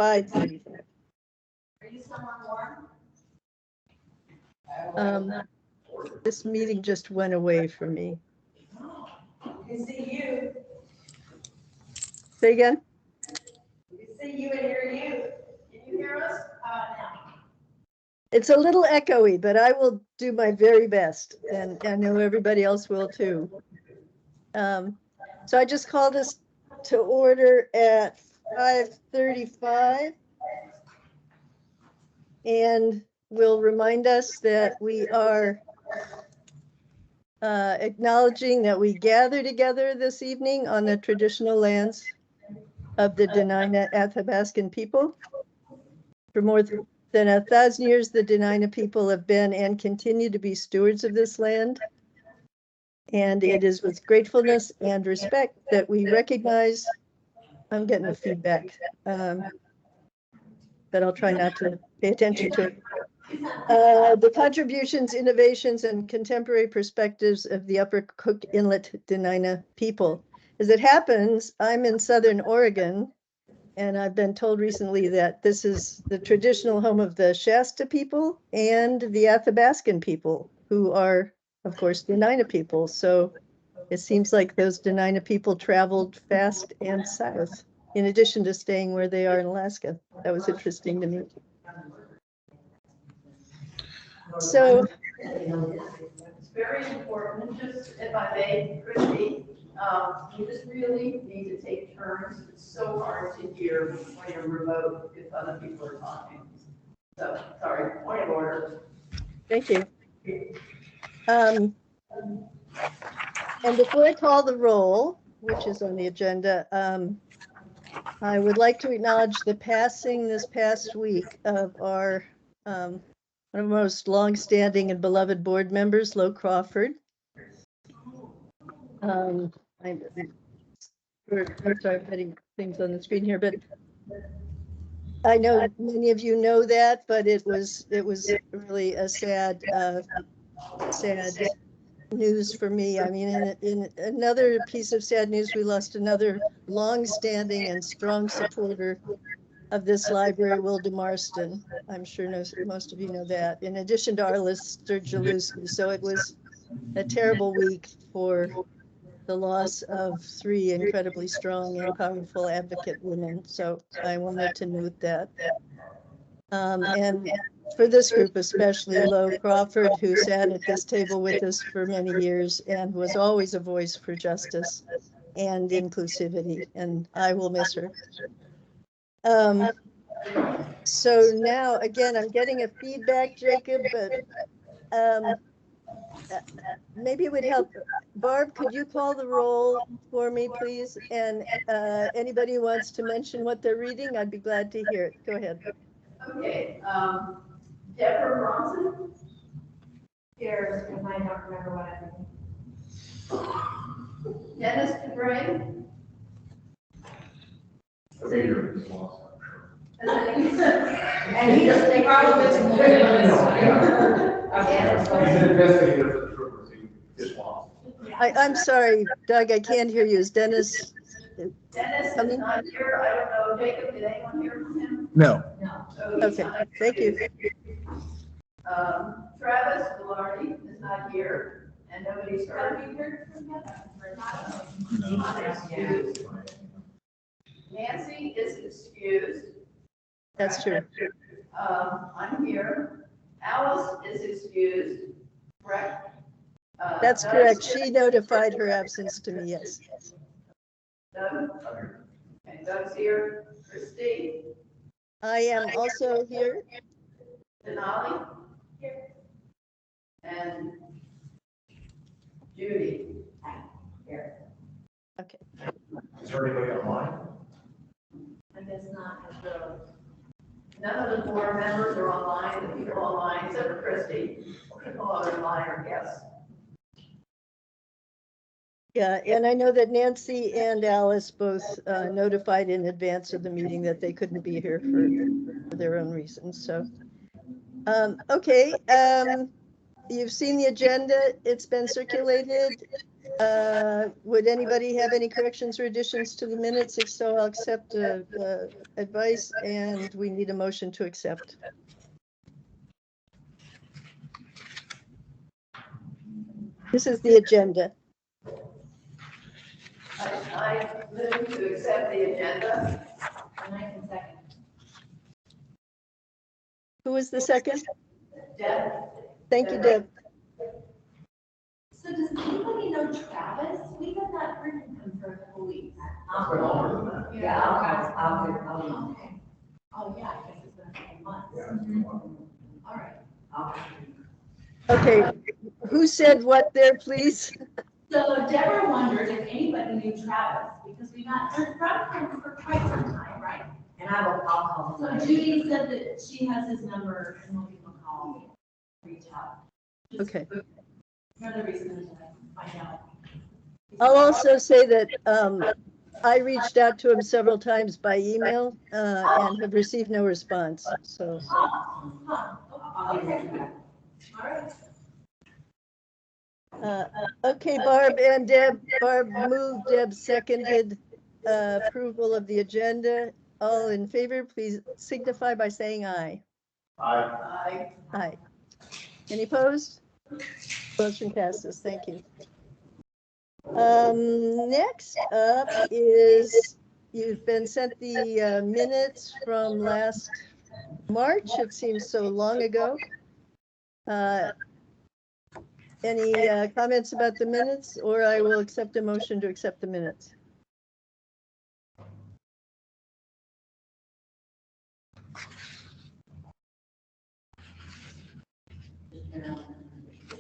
5:35. Are you someone Um, this meeting just went away from me. We see you. Say again? We see you and hear you. Can you hear us? No. It's a little echoey, but I will do my very best, and I know everybody else will too. So I just called us to order at 5:35, and will remind us that we are acknowledging that we gather together this evening on the traditional lands of the Dena'ina Athabascan people. For more than 1,000 years, the Dena'ina people have been and continue to be stewards of this land. And it is with gratefulness and respect that we recognize, I'm getting the feedback, but I'll try not to pay attention to it. The contributions, innovations, and contemporary perspectives of the Upper Cook Inlet Dena'ina people. As it happens, I'm in Southern Oregon, and I've been told recently that this is the traditional home of the Shasta people and the Athabascan people, who are, of course, Dena'ina people. So it seems like those Dena'ina people traveled fast and south, in addition to staying where they are in Alaska. That was interesting to me. So It's very important, just if I may, Christy, you just really need to take turns. It's so hard to hear when you're remote if other people are talking. So, sorry, point of order. thank you. And before I call the roll, which is on the agenda, I would like to acknowledge the passing this past week of our one of the most longstanding and beloved board members, Lo Crawford. I'm sorry, I'm putting things on the screen here, but I know many of you know that, but it was really a sad news for me. I mean, in another piece of sad news, we lost another long-standing and strong supporter of this library, Will DeMarston. I'm sure most of you know that, in addition to Arliss Sturgeluski. So it was a terrible week for the loss of 3 incredibly strong and powerful advocate women. So I wanted to note that. And for this group, especially Lo Crawford, who sat at this table with us for many years and was always a voice for justice and inclusivity, and I will miss her. So now, again, I'm getting a feedback, Jacob, but maybe it would help. Barb, could you call the roll for me, please? And anybody who wants to mention what they're reading, I'd be glad to hear it. Go ahead. Okay, Deborah Bronson. Here, and I don't remember what I'm reading. Dennis DeBray. And he just takes all of this. I'm sorry, Doug, I can't hear you. Is Dennis? Dennis is not here. I don't know. Jacob, did anyone hear from him? No. No. Okay, thank you. Travis Velarde is not here, and nobody's heard. Have you heard from him? No. Nancy is excused. That's true. I'm here. Alice is excused. Correct? That's correct. She notified her absence to me, yes. Doug? Okay, Doug's here. Christy? I am also here. Denali? Here. And Judy? Here. Okay. Is there anybody online? I guess not. None of the board members are online, the people online, except for Christy. People online are guests. Yeah, and I know that Nancy and Alice both notified in advance of the meeting that they couldn't be here for their own reasons. So, okay, you've seen the agenda. It's been circulated. Would anybody have any corrections or additions to the minutes? If so, I'll accept advice, and we need a motion to accept. This is the agenda. I move to accept the agenda. And I can second. Who was the second? Deb? Thank you, Deb. So does anybody know Travis? We have not heard from him for a couple weeks. It's been longer than that. Yeah, I'll know. Oh, yeah, I guess it's been a couple months. Yeah, it's been longer. All right. Okay, who said what there, please? So Deborah wondered if anybody knew Travis, because we've not heard from him for quite some time, right? And I'll call him. So Judy said that she has his number and we'll give him a call, reach out. Just Okay. Another reason to find out. I'll also say that I reached out to him several times by email and have received no response. So, Okay. All right. okay, Barb and Deb. Barb moved, Deb seconded approval of the agenda. All in favor, please signify by saying aye. Aye. Aye. Any opposed? Motion passes. Thank you. Next up is, you've been sent the minutes from last March. It seems so long ago. Any comments about the minutes, or I will accept a motion to accept the minutes?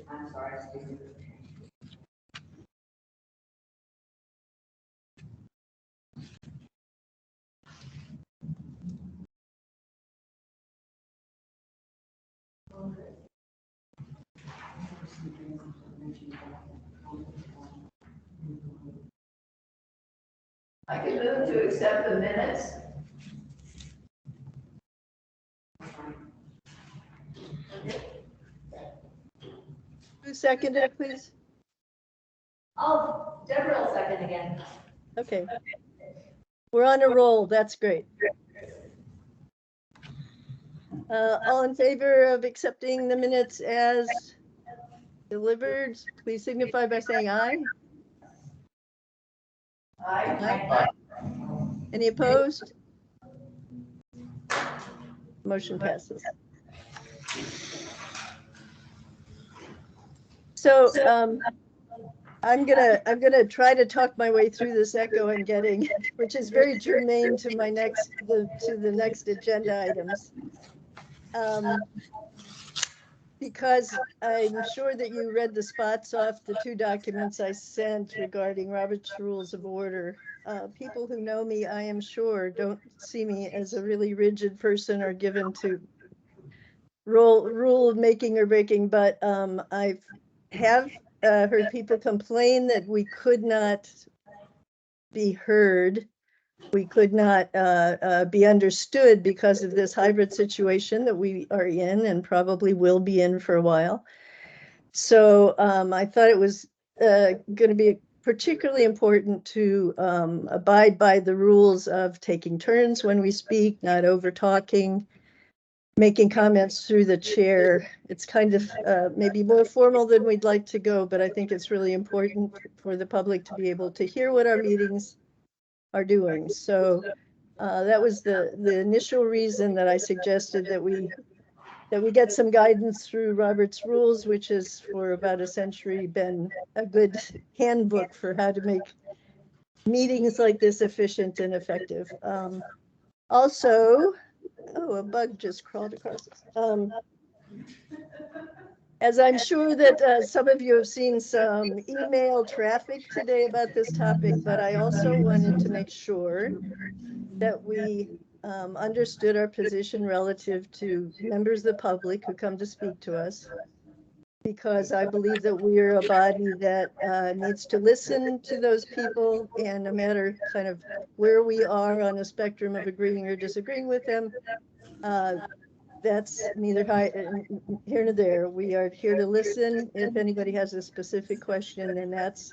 I'm sorry. I can move to accept the minutes. Who seconded it, please? Oh, Deborah will second again. Okay. We're on a roll. That's great. All in favor of accepting the minutes as delivered, please signify by saying aye. Aye. Any opposed? Motion passes. So I'm gonna try to talk my way through this echo I'm getting, which is very germane to my the next agenda items. Because I'm sure that you read the spots off the two documents I sent regarding Robert's Rules of Order. People who know me, I am sure, don't see me as a really rigid person or given to rule making or breaking, but I have heard people complain that we could not be heard. We could not be understood because of this hybrid situation that we are in and probably will be in for a while. So I thought it was going to be particularly important to abide by the rules of taking turns when we speak, not over talking, making comments through the chair. It's kind of maybe more formal than we'd like to go, but I think it's really important for the public to be able to hear what our meetings are doing. So that was the initial reason that I suggested that we get some guidance through Robert's Rules, which has for about a century been a good handbook for how to make meetings like this efficient and effective. Also, oh, a bug just crawled across. As I'm sure that some of you have seen some email traffic today about this topic, but I also wanted to make sure that we understood our position relative to members of the public who come to speak to us, because I believe that we are a body that needs to listen to those people, and no matter kind of where we are on a spectrum of agreeing or disagreeing with them, that's neither here nor there. We are here to listen. If anybody has a specific question, then that's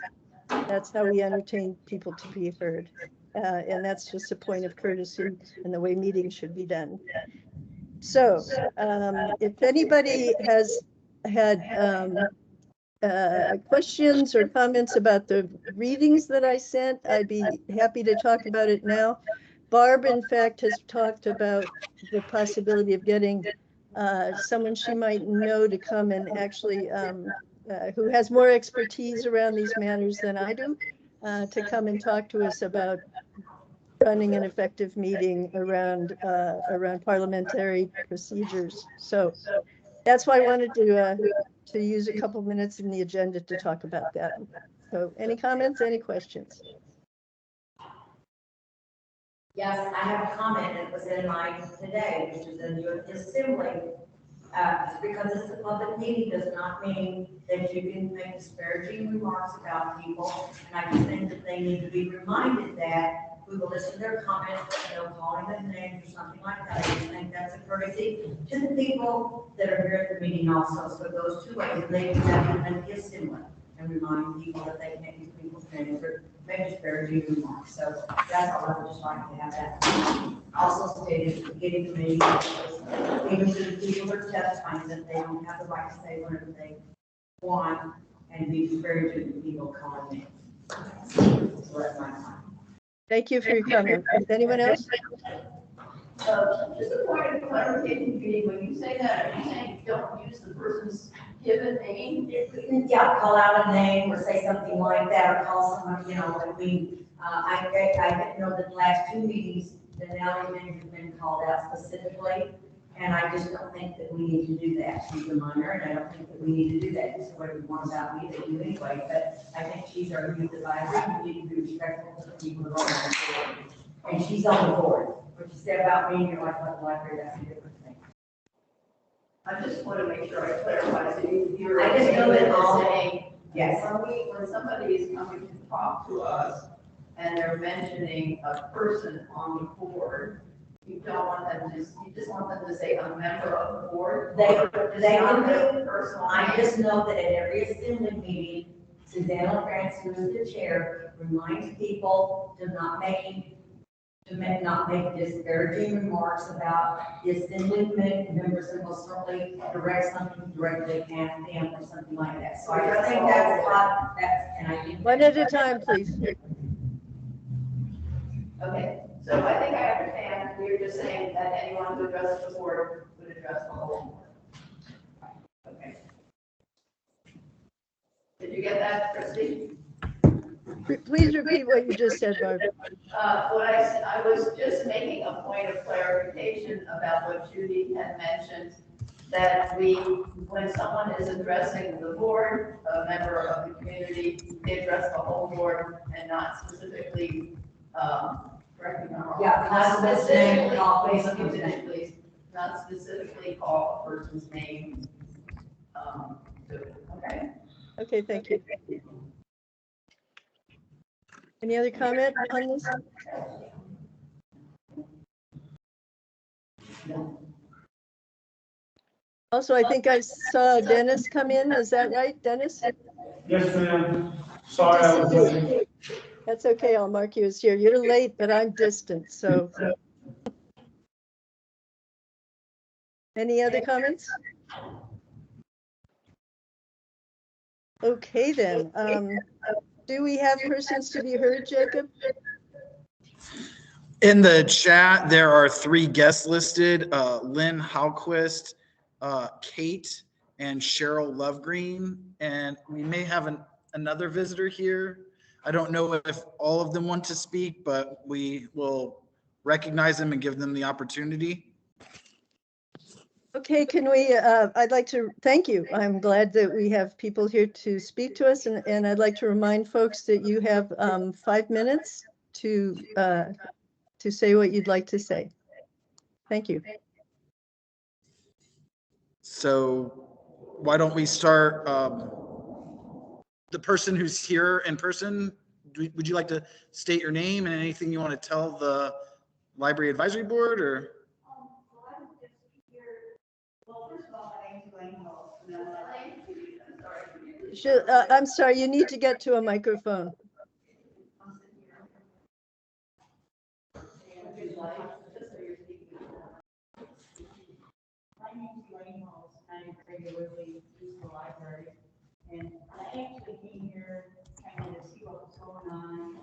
That's how we entertain people to be heard. And that's just a point of courtesy and the way meetings should be done. So if anybody has had questions or comments about the readings that I sent, I'd be happy to talk about it now. Barb, in fact, has talked about the possibility of getting someone she might know to come and actually who has more expertise around these matters than I do, to come and talk to us about running an effective meeting around parliamentary procedures. So that's why I wanted to use a couple minutes in the agenda to talk about that. So any comments, any questions? Yes, I have a comment that was in mine today, which is in your assembly. Just because it's a public meeting does not mean that you can make disparaging remarks about people. And I just think that they need to be reminded that we will listen to their comments, calling them names or something like that. I just think that's a courtesy to the people that are here at the meeting also. So it goes two ways. They can have the assembly and remind people that they can't use people's names or make disparaging remarks. So that's all I would just like to have that also stated at the beginning of the meeting. Even to the people that are testifying that they don't have the right to say whatever they want and be disparaging to people calling names. So that's my comment. Thank you for your comment. Anyone else? Just a point of clarification, Judy, when you say that, are you saying don't use the person's given name? Yeah, call out a name or say something like that, or call someone, like we, I know that the last two meetings, the Nelly name has been called out specifically, and I just don't think that we need to do that. She's a minor, and I don't think that we need to do that. Just what everyone about me, they do anyway, but I think she's our youth advisor, we need to be respectful to the people that are on the board. And she's on the board. What you said about me, you're like the library, that's a different thing. I just want to make sure I clarify, so you're. I just know that all- saying, Yes. when somebody is coming to talk to us and they're mentioning a person on the board, you don't want them to, you just want them to say a member of the board? They not can their do, personal I name? just know that at every assembly meeting, Susanna France, who is the chair, reminds people to not make disparaging remarks about the assembly members, and most certainly direct something directly at them or something like that. So I just think that's a lot, and I think. One at a time, please. Okay, so I think I understand, you're just saying that anyone who addresses the board would address the whole board. Okay. Did you get that, Christie? Please repeat what you just said, Barb. I was just making a point of clarification about what Judy had mentioned, that when someone is addressing the board, a member of the community, they address the whole board and not specifically, correct me if I'm wrong. Yeah, Not specifically, please, please, not specifically call a person's name. Okay. Okay, thank you. Any other comment on this? Also, I think I saw Dennis come in. Is that right, Dennis? Yes, ma'am. Sorry, I was late. That's okay. I'll mark you as here. You're late, but I'm distant, so. Any other comments? Okay, then. Do we have persons to be heard, Jacob? In the chat, there are 3 guests listed, Lynn Halquist, Kate, and Cheryl Lovegreen. And we may have another visitor here. I don't know if all of them want to speak, but we will recognize them and give them the opportunity. Okay, can we, I'd like to thank you. I'm glad that we have people here to speak to us, and I'd like to remind folks that you have 5 minutes to say what you'd like to say. Thank you. So why don't we start, the person who's here in person, would you like to state your name and anything you want to tell the Library Advisory Board, or? So I was just here, well, first of all, my name is Elaine Hall, and I'm sorry, I'm sorry, you need to get to a microphone. My name's Elaine Halls, and I regularly use the library. And I actually came here kind of to see what was going on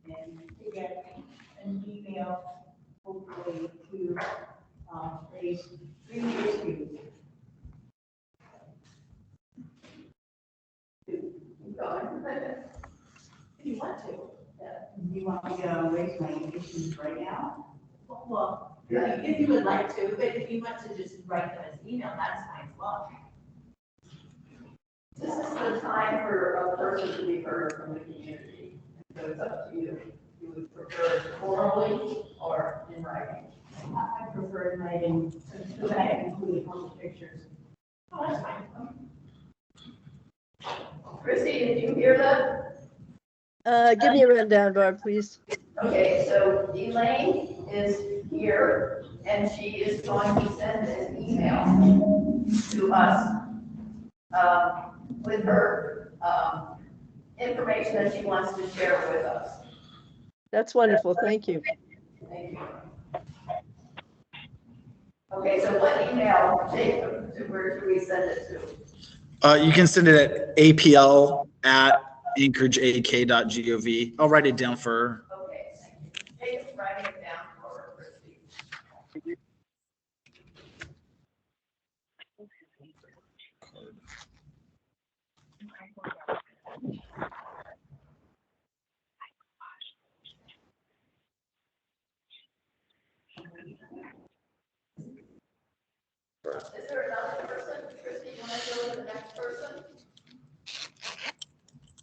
and to get an email, hopefully, to raise 3 issues. If you want to. You want me to raise my issues right now? Well, if you would like to, but if you want to just write them as email, that's fine as well. This is the time for a person to be heard from the community. So it's up to you. You would prefer it orally or in writing? I prefer in writing, because I have included all the pictures. Oh, that's fine. Chrissy, did you hear that? Give me a rundown, Barb, please. Okay, so Elaine is here and she is going to send an email to us with her information that she wants to share with us. That's wonderful. Thank you. Thank you. Okay, so what email, Jacob, where do we send it to? You can send it at apl@anchorageak.gov. I'll write it down for her. Okay, thank you. Jacob's writing it down for Christie. Is there another person? Christie, you want to go to the next person?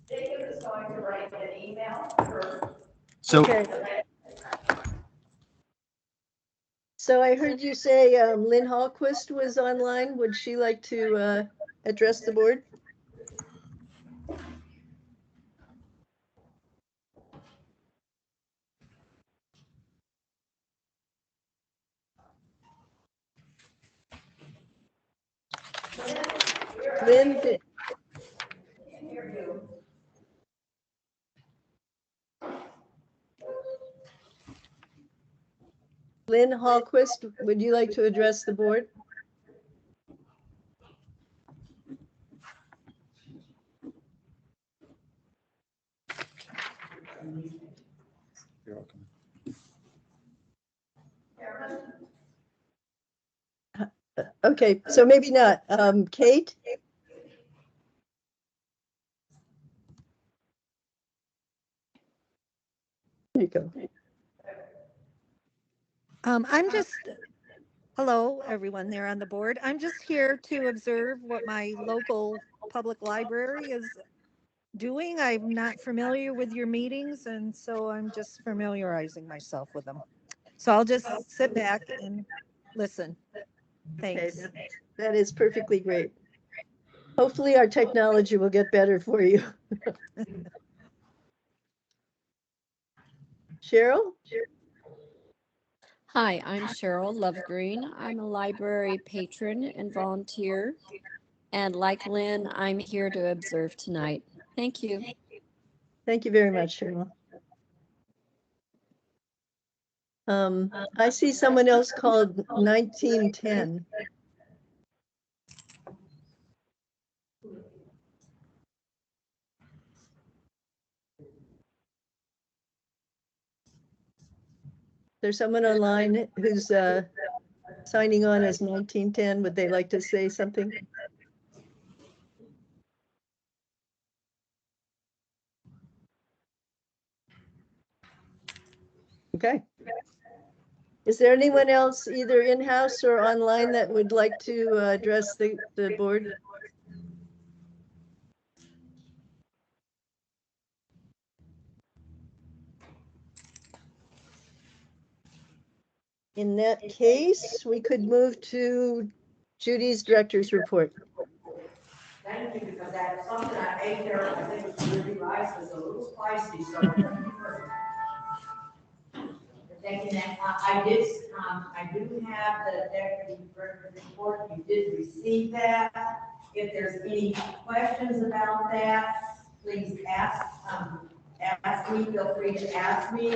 Jacob is going to write an email for. So Okay. So I heard you say Lynn Hallquist was online. Would she like to address the board? Lynn, Lynn Hallquist, would you like to address the board? you're welcome. Okay, so maybe not. Kate? There you go. I'm just, hello, everyone there on the board. I'm just here to observe what my local public library is doing. I'm not familiar with your meetings, and so I'm just familiarizing myself with them. So I'll just sit back and listen. Okay, Thanks. that is perfectly great. Hopefully our technology will get better for you. Cheryl? Hi, I'm Cheryl Lovegreen. I'm a library patron and volunteer. And like Lynn, I'm here to observe tonight. Thank you. Thank you very much, Cheryl. I see someone else called 1910. There's someone online who's signing on as 1910. Would they like to say something? Okay. Is there anyone else either in-house or online that would like to address the board? In that case, we could move to Judy's director's report. Thank you, because that's something I ate there, I think it was really rice, was a little spicy, so. Thank you, Nick. I do have the deputy director's report, you did receive that. If there's any questions about that, please ask, ask me, feel free to ask me.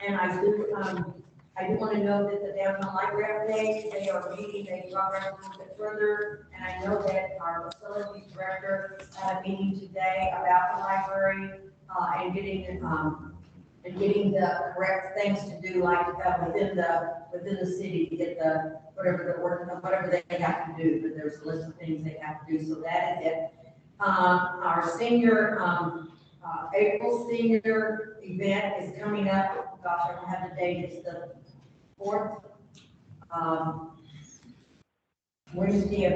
And I do want to know that the downtown library update, they are meeting, they progress a little bit further. And I know that our facilities director had a meeting today about the library, and getting the correct things to do, like within the city to get the, whatever they have to do, but there's a list of things they have to do, so that is it. Our senior, April senior event is coming up, gosh, I don't have the date, it's the 4th, Wednesday of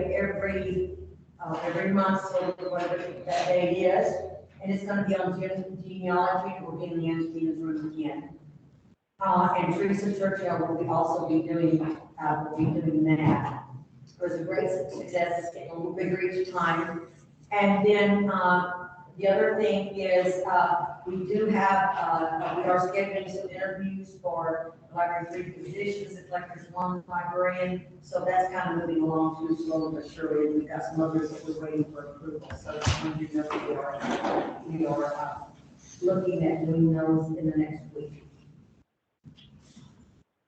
every month, so whatever that day is. And it's gonna be on genealogy, and we'll be in the Angelina's room again. And Teresa Churchill will also be doing that. It was a great success, it's getting a little bigger each time. And then, the other thing is, we do have, we are scheduling some interviews for library 3 positions, it's like there's 1 librarian, so that's kind of moving along too slowly but surely. We've got some others that we're waiting for approval, so we are looking at doing those in the next week.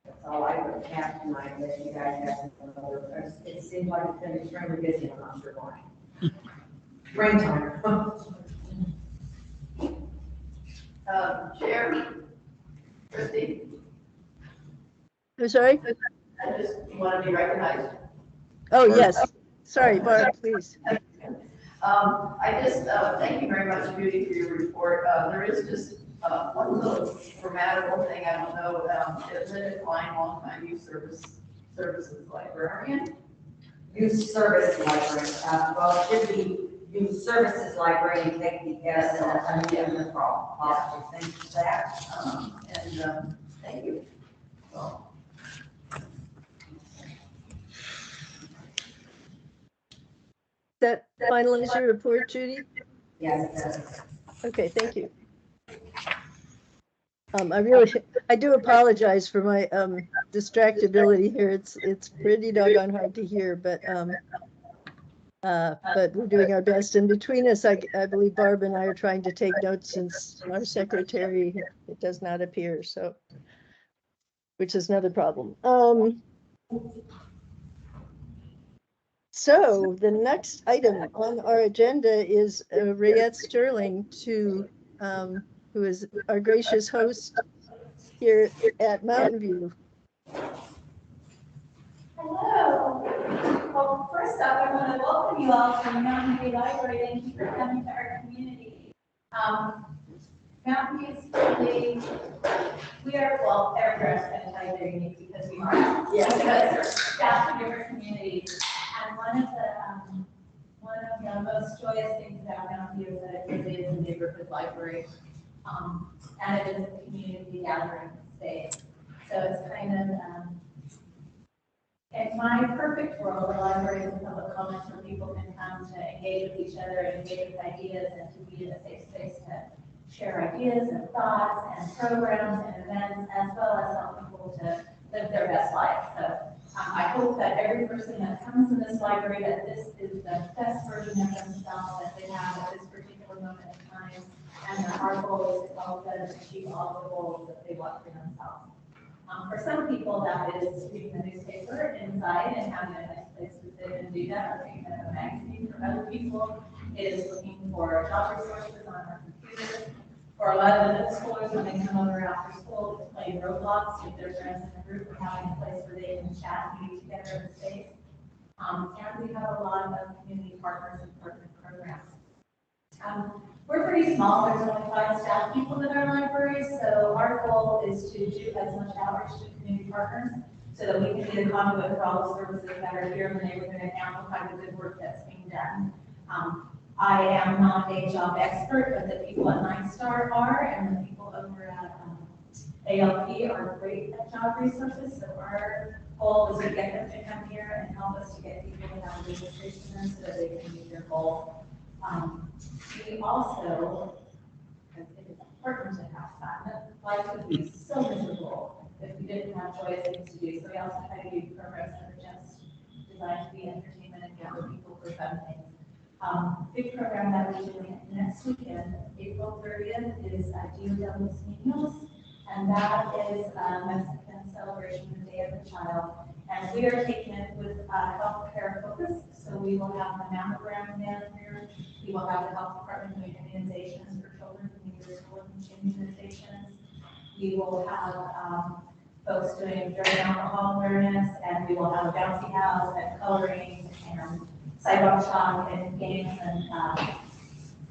That's all I would have tonight, unless you guys have something other. It seems like it's been extremely busy, I'm not sure why. Springtime. Chair, Christie, I'm sorry? I just want to be recognized. Oh, yes. Sorry, Barb, please. I just, thank you very much, Judy, for your report. There is just one little grammatical thing, I don't know, is it Klein, longtime youth services librarian? Youth service library, well, it should be youth services library, and take the S and the problem. Thank you for that. Thank you. Well, That finalize your report, Judy? Yes, it does. Okay, thank you. I do apologize for my distractibility here. It's pretty doggone hard to hear, but we're doing our best. And between us, I believe Barb and I are trying to take notes since our secretary, it does not appear, so, which is another problem. So the next item on our agenda is Rayette Sterling, who is our gracious host here at Mountain View. Hello. Well, first off, I want to welcome you all to Mountain View Library. Thank you for coming to our community. Mountain View is really, everywhere is going to tell you they're unique because we are. Yeah. Because staff in different communities. And one of the most joyous things about Mountain View is that it really is a neighborhood library. And it is a community gathering space. So it's kind of, in my perfect world, the library is a public commons where people can come to engage with each other and engage with ideas and to be in a safe space to share ideas and thoughts and programs and events, as well as help people to live their best life. So I hope that every person that comes to this library, that this is the best version of themselves that they have at this particular moment in time. And that our goal is to help them achieve all the goals that they want for themselves. For some people, that is reading the newspaper inside and having a nice place to sit and do that, or picking up a magazine. For other people, it is looking for job resources on our computers. For a lot of the middle schoolers, when they come over after school, it's playing Roblox with their friends in the group, or having a place where they can chat and be together in space. And we have a lot of community partners and partner programs. We're pretty small, there's only 5 staff people in our library, so our goal is to do as much outreach to community partners so that we can be the conduit for all the services that are here in the neighborhood and amplify the good work that's being done. I am not a job expert, but the people at Nine Star are, and the people over at ALP are great at job resources, so our goal is to get them to come here and help us to get people to have registration so that they can meet their goal. We also, I think it's important to have that, life would be so miserable if we didn't have joyous things to do. So we also try to do programs that are just designed to be entertainment and gather people for fun things. Big program that we're doing next weekend, April 30th, is Dia de los Niños, and that is a Mexican celebration of the Day of the Child. And we are taking it with healthcare focus, so we will have the mammogram man here, we will have the health department doing immunizations for children who need their school immunizations. We will have folks doing drug and alcohol awareness, and we will have a bouncy house and coloring and sidewalk talk and games, and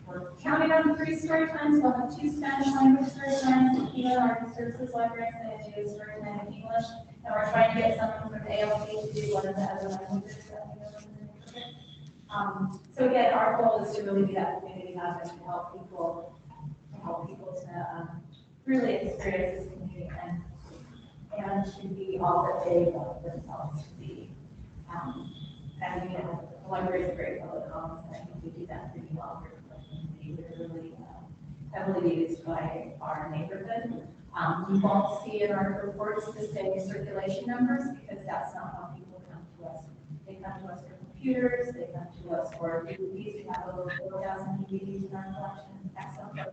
we're counting on 3 story times. We'll have 2 Spanish language story times, you know, our services librarians and do story time in English, and we're trying to get someone from ALP to do one of the other languages that we know in the neighborhood. So again, our goal is to really be that community hub and to help people to really experience this community and to be all that they want themselves to be. And you know, the library is a great public commons, and I think we do that pretty well here. We're really heavily used by our neighborhood. We won't see in our reports the same circulation numbers because that's not how people come to us. They come to us for computers, they come to us for DVDs. We have over 4,000 DVDs in our collection, excellent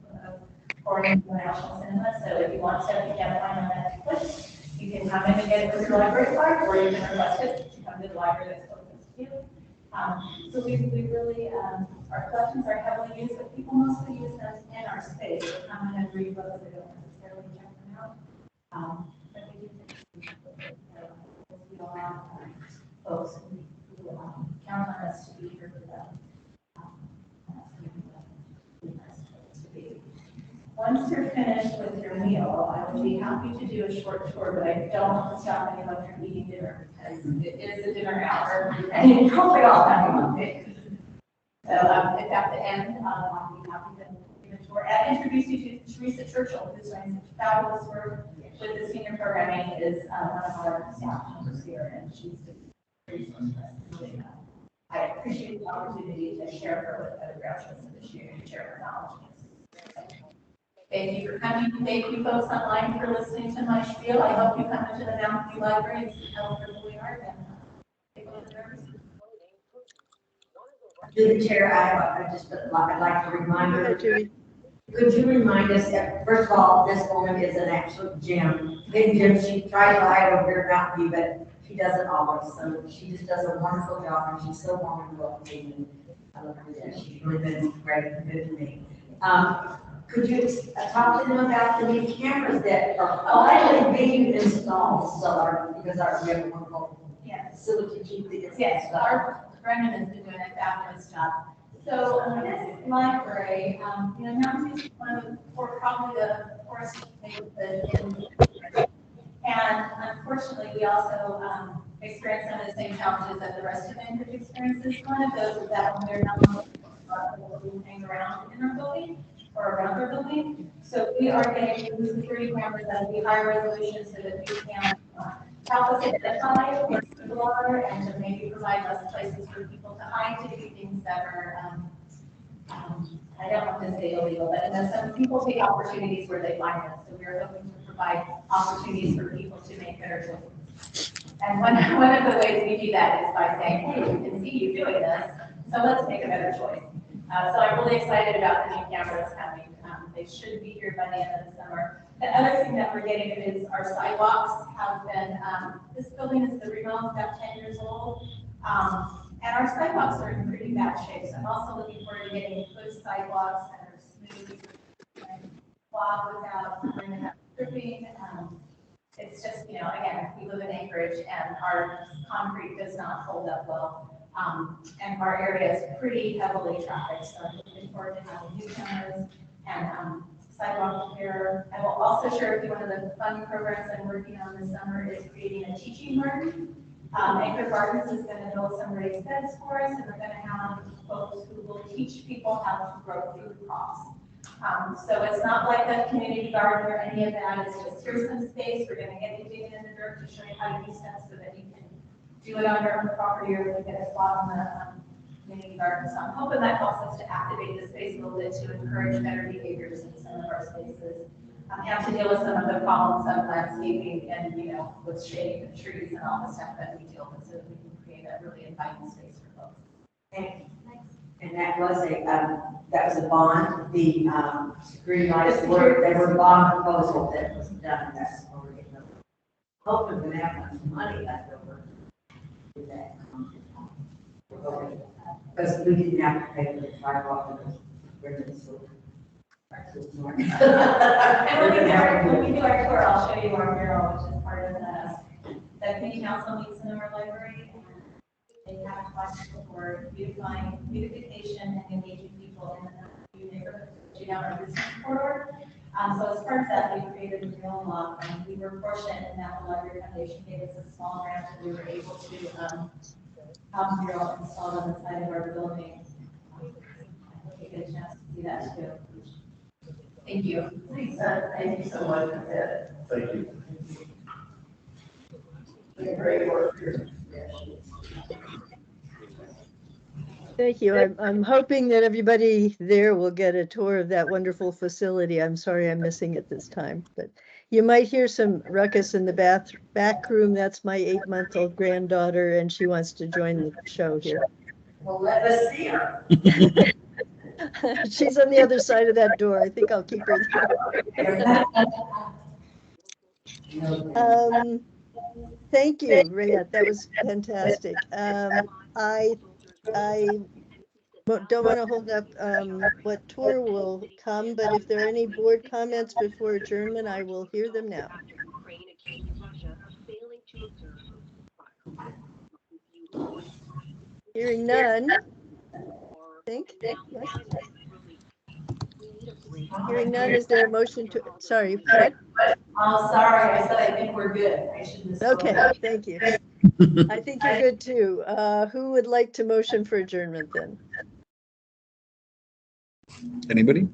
for international cinema. So if you want to, if you can't find on Netflix, you can come in and get it with your library card, or you can request it to come to the library that's closest to you. So we really, our collections are heavily used, but people mostly use them in our space. They come in and read books, they don't necessarily check them out. But we do think we don't have folks who count on us to be here for them. That's going to be a nice place to be. Once you're finished with your meal, I would be happy to do a short tour, but I don't want to stop anyone from eating dinner because it is a dinner hour and you probably all have one thing. So if at the end, I'd be happy to give a tour and introduce you to Teresa Churchill, who's doing such fabulous work with the senior programming, is one of our staff members here, and she's really, I appreciate the opportunity to share her with other graduates this year and share her knowledge. Thank you for coming. Thank you folks online for listening to my spiel. I hope you come into the Mountain View Library and see how wonderful we are. Through the chair, I'd like to remind Go her. ahead, Judy. Could you remind us that, first of all, this woman is an absolute gem. Big gem. She tries to hide over here at Mountain View, but she doesn't always. So she just does a wonderful job, and she's so warm and welcoming. I love her. She's really been great and good to me. Could you talk to them about the new cameras that are already being installed? So because we have a wonderful facility to keep the. Yes, our Brendan has been doing a fabulous job. So this library, you know, Mountain View is one of the, or probably the poorest neighborhood in. And unfortunately, we also experience some of the same challenges that the rest of Anchorage experiences. One of those is that when we're not hang around in our building or around our building. So we are getting the security cameras that will be higher resolution so that we can help us identify where people are and to maybe provide less places for people to hide to do things that are, I don't want to say illegal, but some people take opportunities where they find them. So we're hoping to provide opportunities for people to make better choices. And one of the ways we do that is by saying, hey, we can see you doing this, so let's make a better choice. So I'm really excited about the new cameras coming. They should be here by the end of the summer. The other thing that we're getting is our sidewalks have been, this building is the remodel, about 10 years old. And our sidewalks are in pretty bad shape. So I'm also looking forward to getting good sidewalks that are smooth and plowed without tripping. It's just, you know, again, we live in Anchorage and our concrete does not hold up well. And our area is pretty heavily trafficked. So I'm looking forward to having new cameras and sidewalk repair. I will also share with you one of the fun programs I'm working on this summer is creating a teaching garden. Anchor Gardens is going to build some raised beds for us, and we're going to have folks who will teach people how to grow food crops. So it's not like a community garden or any of that. It's just here's some space. We're going to get you digging in the dirt to show you how to do stuff so that you can do it on your own property or get a spot on the community garden. So I'm hoping that helps us to activate the space a little bit to encourage better behaviors in some of our spaces. Have to deal with some of the problems of landscaping and, you know, with shade and trees and all the stuff that we deal with so that we can create a really inviting space for folks. And that was a bond, the, green lights were, they were bond proposal that was done, that's already. Hoping we have much money left over. To do that. Because we didn't have to pay for the sidewalk and the so. And when we do our tour, I'll show you our mural, which is part of the community council meets in our library. They have questions for beautification and engaging people in the neighborhood, down our business corridor. So as part of that, we created a mural walk, and we were fortunate in that the Library Foundation gave us a small grant, and we were able to have a mural installed on the side of our building. I hope you get a chance to see that too. Thank you. Thank you so much. Thank you. Great work here. Thank you. I'm hoping that everybody there will get a tour of that wonderful facility. I'm sorry I'm missing it this time, but you might hear some ruckus in the back room. That's my 8-month-old granddaughter, and she wants to join the show here. Well, let us see her. She's on the other side of that door. I think I'll keep her there. Thank you, Rayette. That was fantastic. I don't want to hold up what tour will come, but if there are any board comments before adjournment, I will hear them now. Hearing none. I think. Yes. Hearing none, is there a motion to, sorry, what? Oh, sorry, I said I think we're good. I shouldn't have. Okay, thank you. I think you're good too. Who would like to motion for adjournment then? Anybody?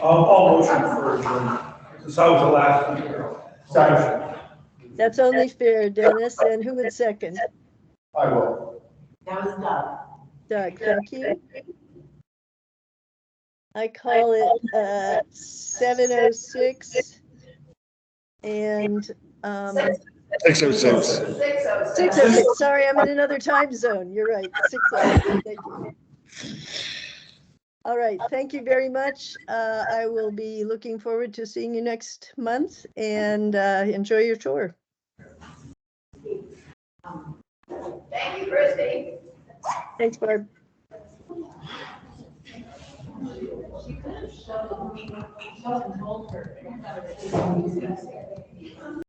I'll motion for adjournment, since I was the last one here. Second. That's only fair, Dennis. And who would second? I will. That was Doug. Doug, thank you. I call it 7:06 and 6:06. 6:06. Sorry, I'm in another time zone. You're right. 6:06. Thank you. All right. Thank you very much. I will be looking forward to seeing you next month, and enjoy your tour. Thank you, Christy. Thanks, Barb. She could have shown me, told her.